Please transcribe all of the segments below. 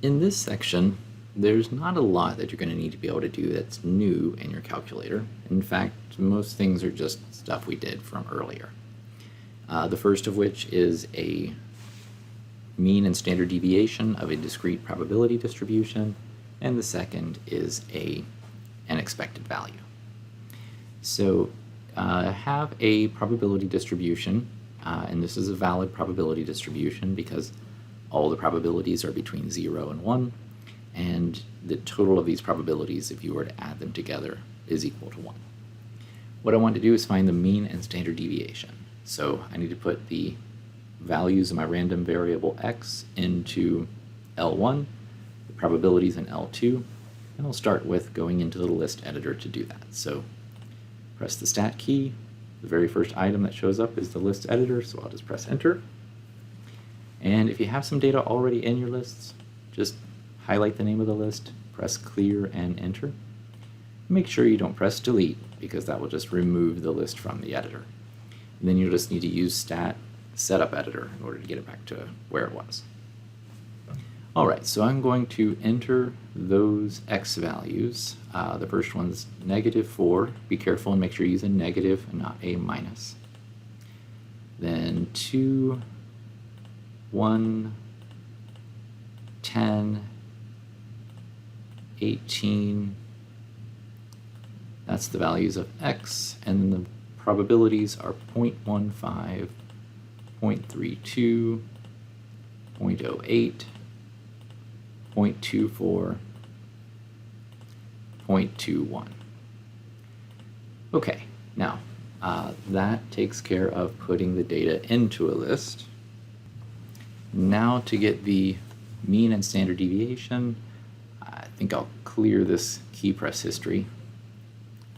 In this section, there's not a lot that you're going to need to be able to do that's new in your calculator. In fact, most things are just stuff we did from earlier. The first of which is a mean and standard deviation of a discrete probability distribution, and the second is an expected value. So have a probability distribution, and this is a valid probability distribution because all the probabilities are between 0 and 1, and the total of these probabilities, if you were to add them together, is equal to 1. What I want to do is find the mean and standard deviation. So I need to put the values of my random variable x into L1, the probabilities in L2, and I'll start with going into the list editor to do that. So press the stat key. The very first item that shows up is the list editor, so I'll just press enter. And if you have some data already in your lists, just highlight the name of the list, press clear and enter. Make sure you don't press delete because that will just remove the list from the editor. And then you'll just need to use stat setup editor in order to get it back to where it was. Alright, so I'm going to enter those x values. The first one's -4. Be careful and make sure you use a negative and not a minus. Then 2, 1, 10, 18, that's the values of x, and the probabilities are 0.15, 0.32, 0.08, 0.24, 0.21. Okay, now that takes care of putting the data into a list. Now to get the mean and standard deviation, I think I'll clear this key press history.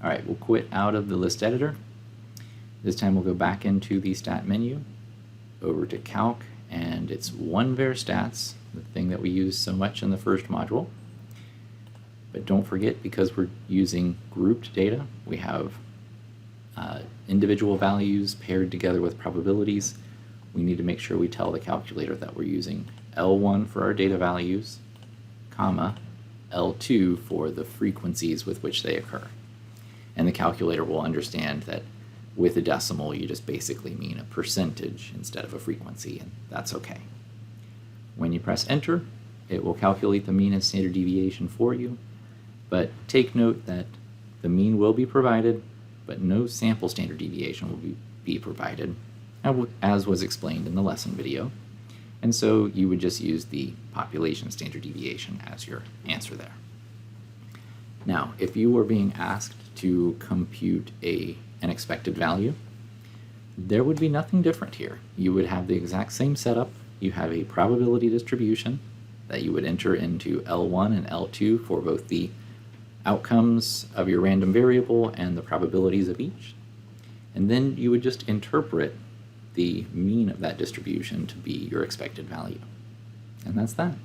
All right, we'll quit out of the list editor. This time we'll go back into the stat menu, over to calc, and it's one-var stats, the thing that we use so much in the first module. But don't forget, because we're using grouped data, we have individual values paired together with probabilities. We need to make sure we tell the calculator that we're using L1 for our data values, comma, L2 for the frequencies with which they occur. And the calculator will understand that with a decimal you just basically mean a percentage instead of a frequency, and that's okay. When you press enter, it will calculate the mean and standard deviation for you, but take note that the mean will be provided, but no sample standard deviation will be provided, as was explained in the lesson video. And so you would just use the population standard deviation as your answer there. Now, if you were being asked to compute an expected value, there would be nothing different here. You would have the exact same setup. You have a probability distribution that you would enter into L1 and L2 for both the outcomes of your random variable and the probabilities of each. And then you would just interpret the mean of that distribution to be your expected value. And that's that.